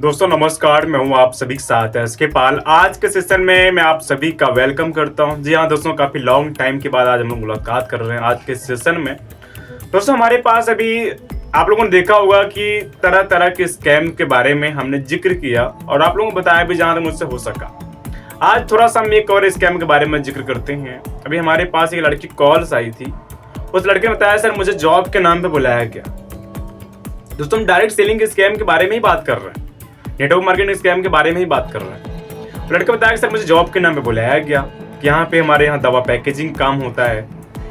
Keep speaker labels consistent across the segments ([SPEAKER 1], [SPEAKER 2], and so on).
[SPEAKER 1] दोस्तों नमस्कार, मैं हूं आप सभी के साथ एसके पाल। आज के सेशन में मैं आप सभी का वेलकम करता हूं। जी हां दोस्तों, काफ़ी लॉन्ग टाइम के बाद आज हम लोग मुलाकात कर रहे हैं आज के सेशन में। दोस्तों हमारे पास अभी आप लोगों ने देखा होगा कि तरह तरह के स्कैम के बारे में हमने जिक्र किया और आप लोगों को बताया भी जहाँ तक मुझसे हो सका। आज थोड़ा सा हम एक और स्कैम के बारे में जिक्र करते हैं। अभी हमारे पास एक लड़की कॉल्स आई थी। उस लड़के ने बताया सर मुझे जॉब के नाम पे बुलाया गया। दोस्तों हम डायरेक्ट सेलिंग के स्कैम के बारे में ही बात कर रहे हैं, नेटवर्क मार्केटिंग स्कैम के बारे में ही बात कर रहे हैं। लड़का बताया कि सर मुझे जॉब के नाम पे बुलाया गया कि यहाँ पे हमारे यहाँ दवा पैकेजिंग काम होता है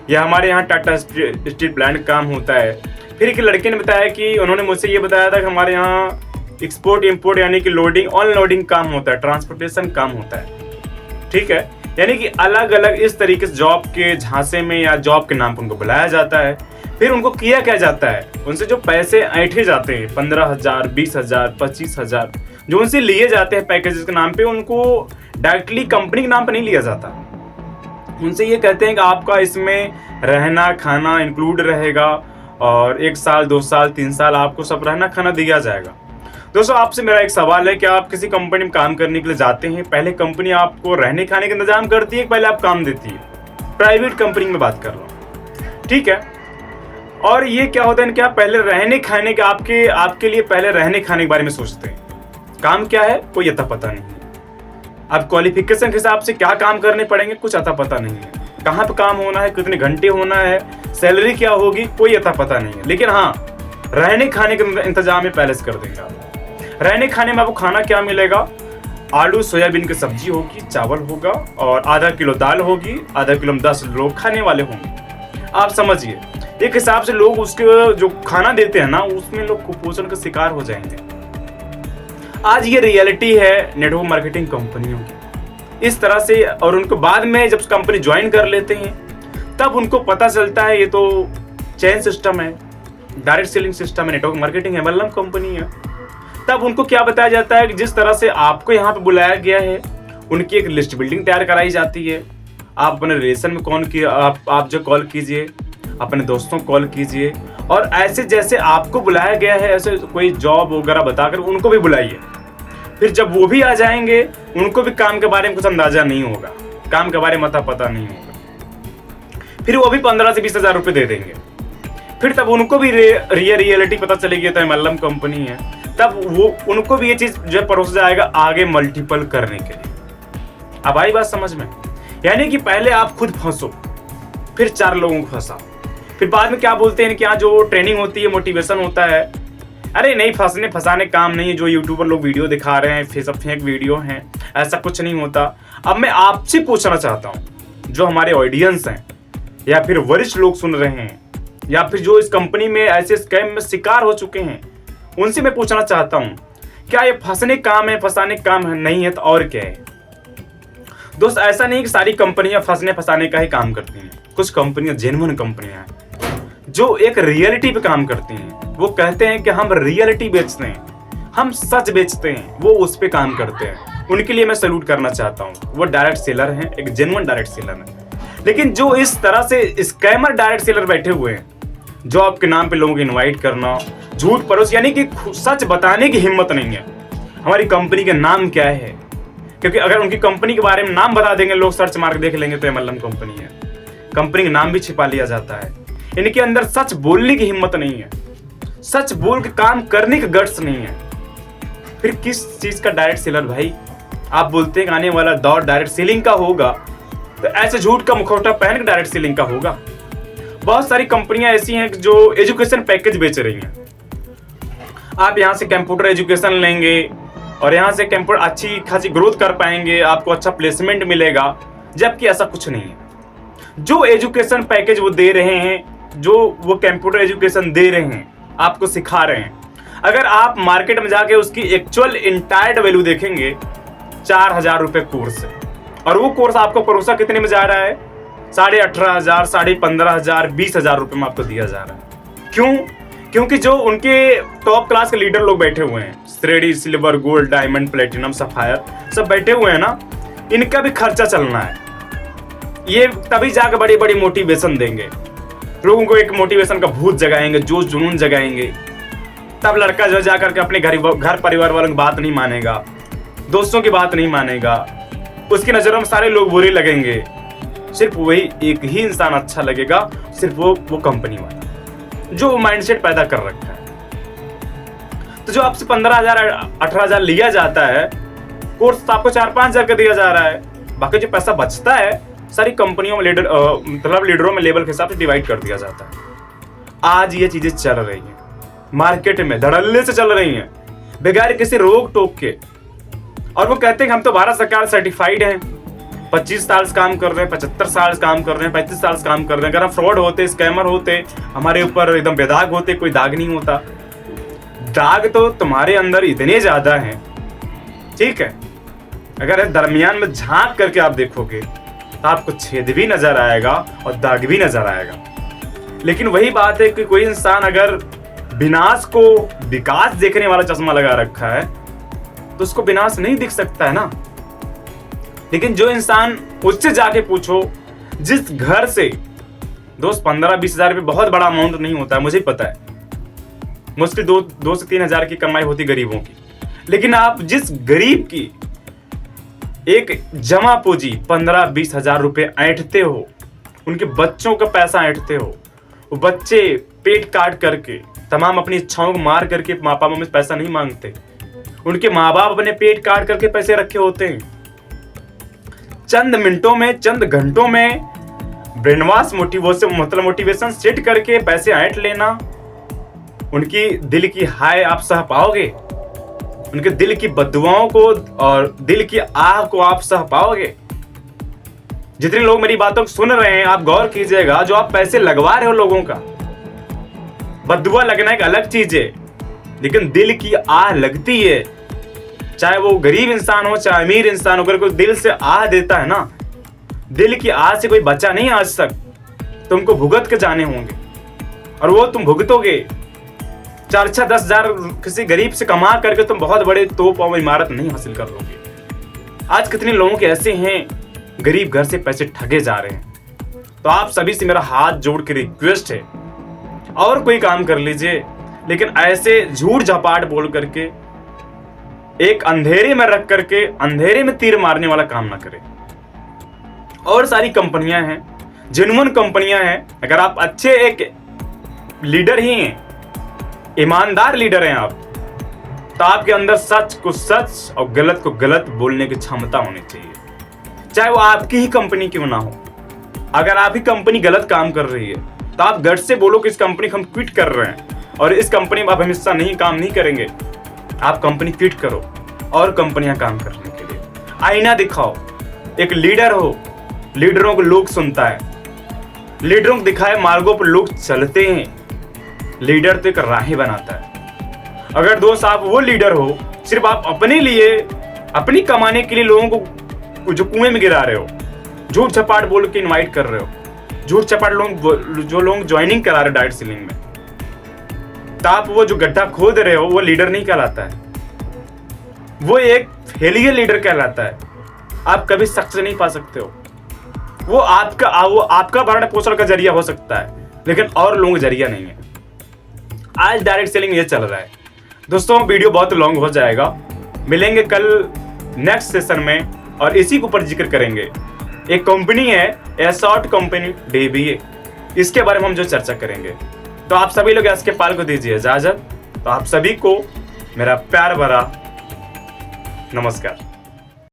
[SPEAKER 1] या हमारे यहाँ टाटा स्टील प्लांट काम होता है। फिर एक लड़के ने बताया कि उन्होंने मुझसे ये बताया था कि हमारे यहाँ एक्सपोर्ट इम्पोर्ट यानी कि लोडिंग अनलोडिंग काम होता है, ट्रांसपोर्टेशन काम होता है। ठीक है, यानी कि अलग अलग इस तरीके से जॉब के झांसे में या जॉब के नाम पर उनको बुलाया जाता है। फिर उनको किया क्या जाता है, उनसे जो पैसे ऐंठे जाते हैं 15,000, 20,000, 25,000 जो उनसे लिए जाते हैं पैकेजेस के नाम पे, उनको डायरेक्टली कंपनी के नाम पे नहीं लिया जाता। उनसे ये कहते हैं कि आपका इसमें रहना खाना इंक्लूड रहेगा और 1 साल 2 साल 3 साल आपको सब रहना खाना दिया जाएगा। दोस्तों आपसे मेरा एक सवाल है कि आप किसी कंपनी में काम करने के लिए जाते हैं, पहले कंपनी आपको रहने खाने का इंतजाम करती है, पहले आप काम देती है? प्राइवेट कंपनी में बात कर रहा हूँ, ठीक है। और ये क्या होता है कि आप पहले रहने खाने के आपके लिए पहले रहने खाने के बारे में सोचते हैं। काम क्या है कोई अता पता नहीं है। अब क्वालिफिकेशन के हिसाब से क्या काम करने पड़ेंगे कुछ अता पता नहीं है। कहाँ पे काम होना है, कितने घंटे होना है, सैलरी क्या होगी कोई अता पता नहीं है। लेकिन हाँ, रहने खाने का इंतजाम में पहले से कर देंगे आप। रहने खाने में आपको खाना क्या मिलेगा? आलू सोयाबीन की सब्जी होगी, चावल होगा और आधा किलो दाल होगी। आधा किलो में 10 लोग खाने वाले होंगे। आप समझिए, एक हिसाब से लोग उसके जो खाना देते हैं ना, उसमें लोग कुपोषण का शिकार हो जाएंगे। आज ये रियलिटी है नेटवर्क मार्केटिंग कंपनियों की इस तरह से। और उनको बाद में जब कंपनी ज्वाइन कर लेते हैं तब उनको पता चलता है ये तो चेन सिस्टम है, डायरेक्ट सेलिंग सिस्टम है, नेटवर्क मार्केटिंग एमएलएम कंपनी है। तब उनको क्या बताया जाता है कि जिस तरह से आपको यहाँ पे बुलाया गया है, उनकी एक लिस्ट बिल्डिंग तैयार कराई जाती है। आप अपने रिलेशन में कौन किया, आप जो कॉल कीजिए, अपने दोस्तों को कॉल कीजिए और ऐसे जैसे आपको बुलाया गया है ऐसे कोई जॉब वगैरह बताकर उनको भी बुलाइए। फिर जब वो भी आ जाएंगे, उनको भी काम के बारे में कुछ अंदाजा नहीं होगा, काम के बारे में पता नहीं होगा। फिर वो भी 15 से 20 हजार रुपये दे देंगे। फिर तब उनको भी रियलिटी पता चलेगी तो एमएलएम कंपनी है। तब वो उनको भी ये चीज जो है परोसा जाएगा आगे मल्टीपल करने के लिए। अब आई बात समझ में? यानी कि पहले आप खुद फंसो, फिर 4 लोगों को फंसाओ। फिर बाद में क्या बोलते हैं कि यहाँ जो ट्रेनिंग होती है, मोटिवेशन होता है, अरे नहीं फंसाने काम नहीं है, जो यूट्यूबर लोग वीडियो दिखा रहे हैं सब फेक वीडियो हैं, ऐसा कुछ नहीं होता। अब मैं आपसे पूछना चाहता हूँ, जो हमारे ऑडियंस हैं या फिर वरिष्ठ लोग सुन रहे हैं या फिर जो इस कंपनी में ऐसे स्कैम में शिकार हो चुके हैं, उनसे मैं पूछना चाहता हूँ, क्या ये फंसने काम है, फंसाने काम है? नहीं है तो और क्या है? दोस्त ऐसा नहीं कि सारी कंपनियां फंसाने का ही काम करती हैं। कुछ कंपनियां जेन्युइन कंपनियां हैं जो एक रियलिटी पे काम करती हैं। वो कहते हैं कि हम रियलिटी बेचते हैं, हम सच बेचते हैं, वो उस पे काम करते हैं। उनके लिए मैं सैल्यूट करना चाहता हूँ। वो डायरेक्ट सेलर हैं, एक जेन्युइन डायरेक्ट सेलर है। लेकिन जो इस तरह से स्कैमर डायरेक्ट सेलर बैठे हुए हैं, जॉब के नाम पे लोगों को इन्वाइट करना, झूठ परोस, यानी कि सच बताने की हिम्मत नहीं है हमारी कंपनी का नाम क्या है। क्योंकि अगर उनकी कंपनी के बारे में नाम बता देंगे, लोग सर्च मार के देख लेंगे तो एमएलएम कंपनी है। कंपनी का नाम भी छिपा लिया जाता है। इनके अंदर सच बोलने की हिम्मत नहीं है, सच बोल के काम करने का गट्स नहीं है। फिर किस चीज का डायरेक्ट सेलर भाई? आप बोलते हैं आने वाला दौर डायरेक्ट सेलिंग का होगा, तो ऐसे झूठ का मुखौटा पहन के डायरेक्ट सेलिंग का होगा। बहुत सारी कंपनियां ऐसी हैं जो एजुकेशन पैकेज बेच रही हैं। आप यहाँ से कंप्यूटर एजुकेशन लेंगे और यहाँ से कंप्यूटर अच्छी खासी ग्रोथ कर पाएंगे, आपको अच्छा प्लेसमेंट मिलेगा, जबकि ऐसा कुछ नहीं है। जो एजुकेशन पैकेज वो दे रहे हैं, जो वो कंप्यूटर एजुकेशन दे रहे हैं, आपको सिखा रहे हैं, अगर आप मार्केट में जाके उसकी एक्चुअल इंटायर्ड वैल्यू देखेंगे 4,000 रुपये कोर्स है। और वो कोर्स आपको परोसा कितने में जा रहा है? 18,500, 15,500, 20,000 रुपये में आपको दिया जा रहा है। क्यों? क्योंकि जो उनके टॉप क्लास के लीडर लोग बैठे हुए हैं, श्रेणी silver gold diamond platinum sapphire सब बैठे हुए हैं ना, इनका भी खर्चा चलना है। ये तभी जाकर बड़ी बड़ी मोटिवेशन देंगे, लोगों को एक मोटिवेशन का भूत जगाएंगे, जोश जुनून जगाएंगे। तब लड़का जो जाकर के अपने घर परिवार वालों की बात नहीं मानेगा, दोस्तों की बात नहीं मानेगा, उसकी नजरों में सारे लोग बुरे लगेंगे। सिर्फ वही एक ही इंसान अच्छा लगेगा, सिर्फ वो कंपनी वाला जो माइंडसेट पैदा कर रखा है। तो जो आपसे 15,000 18,000 लिया जाता है, कोर्स तो आपको 4-5 हजार का दिया जा रहा है, बाकी जो पैसा बचता है सारी कंपनियों में मतलब लीडरों में लेवल के हिसाब से डिवाइड कर दिया जाता है। आज ये चीजें चल रही हैं मार्केट में, धड़ल्ले से चल रही हैं, बगैर किसी रोक टोक के। और वो कहते हैं हम तो भारत सरकार सर्टिफाइड हैं, 25 साल से काम कर रहे हैं, 75 साल से काम कर रहे हैं, 35 साल से काम कर रहे हैं। अगर हम फ्रॉड होते, स्कैमर होते, हमारे ऊपर एकदम बेदाग होते, कोई दाग नहीं होता। दाग तो तुम्हारे अंदर इतने ज्यादा हैं, ठीक है, अगर दरमियान में झांक करके आप देखोगे तो आपको छेद भी नजर आएगा और दाग भी नजर आएगा। लेकिन वही बात है कि कोई इंसान अगर विनाश को विकास देखने वाला चश्मा लगा रखा है तो उसको विनाश नहीं दिख सकता है ना। लेकिन जो इंसान, उससे जाके पूछो जिस घर से दोस्त 15-20 हजार रुपये बहुत बड़ा अमाउंट नहीं होता है, मुझे पता है, मुश्किल 2 से 3 हजार की कमाई होती गरीबों की। लेकिन आप जिस गरीब की एक जमा पूंजी 15-20 हजार रुपये ऐंठते हो, उनके बच्चों का पैसा ऐंठते हो, वो बच्चे पेट काट करके तमाम अपनी इच्छाओं को मार करके माँ बाप में पैसा नहीं मांगते, उनके माँ बाप अपने पेट काट करके पैसे रखे होते हैं। चंद मिनटों में, चंद घंटों में ब्रेनवॉश मोटिवेशन सेट करके पैसे ऐंठ लेना, उनकी दिल की हाय आप सह पाओगे, उनके दिल की बद्दुआओं को और दिल की आह को आप सह पाओगे। जितने लोग मेरी बातों को सुन रहे हैं, आप गौर कीजिएगा, जो आप पैसे लगवा रहे हो लोगों का, बद्दुआ लगना एक अलग चीज है, लेकिन दिल की आह लगती है। चाहे वो गरीब इंसान हो, चाहे अमीर इंसान हो, अगर कोई दिल से आह देता है ना, दिल की आह से कोई बचा नहीं आज तक। तुमको भुगत के जाने होंगे और वो तुम भुगतोगे। 4-10 हजार किसी गरीब से कमा करके तुम बहुत बड़े तोप और इमारत नहीं हासिल कर लोगे। आज कितने लोगों के ऐसे हैं गरीब घर से पैसे ठगे जा रहे हैं। तो आप सभी से मेरा हाथ जोड़ के रिक्वेस्ट है, और कोई काम कर लीजिए, लेकिन ऐसे झूठ झपाट बोल करके, एक अंधेरे में रख करके अंधेरे में तीर मारने वाला काम ना करें। और सारी कंपनियां हैं, जेन्युइन कंपनियां हैं। अगर आप अच्छे एक लीडर ही हैं, ईमानदार लीडर हैं आप, तो आपके अंदर सच को सच और गलत को गलत बोलने की क्षमता होनी चाहिए, चाहे वो आपकी ही कंपनी क्यों ना हो। अगर आपकी कंपनी गलत काम कर रही है तो आप गट से बोलो कि इस कंपनी को हम क्विट कर रहे हैं और इस कंपनी में आप हमेशा काम नहीं करेंगे। आप कंपनी क्विट करो और कंपनियां काम करने के लिए आईना दिखाओ। एक लीडर हो, लीडरों को लोग सुनता है, लीडरों को दिखाए मार्गों पर लोग चलते हैं। लीडर तो एक राहें बनाता है। अगर दोस्त आप वो लीडर हो, सिर्फ आप अपने लिए, अपनी कमाने के लिए लोगों को जो कुएं में गिरा रहे हो, झूठ छपाट बोल के इनवाइट कर रहे हो, झूठ छपाट जो लोग ज्वाइनिंग करा रहे हो डाइट सीलिंग में, तो आप वो जो गड्ढा खोद रहे हो वो लीडर नहीं कहलाता है, वो एक फेलियर लीडर कहलाता है। आप कभी सक्सेस नहीं पा सकते हो। वो आपका भरण पोषण का जरिया हो सकता है, लेकिन और लोगों का जरिया नहीं है। आज डायरेक्ट सेलिंग ये चल रहा है। दोस्तों वीडियो बहुत लॉन्ग हो जाएगा, मिलेंगे कल नेक्स्ट सेशन में और इसी के ऊपर जिक्र करेंगे। एक कंपनी है एसॉर्ट कंपनी DBA, इसके बारे में हम जो चर्चा करेंगे। तो आप सभी लोग इसके पाल को दीजिए इजाजत। तो आप सभी को मेरा प्यार भरा नमस्कार।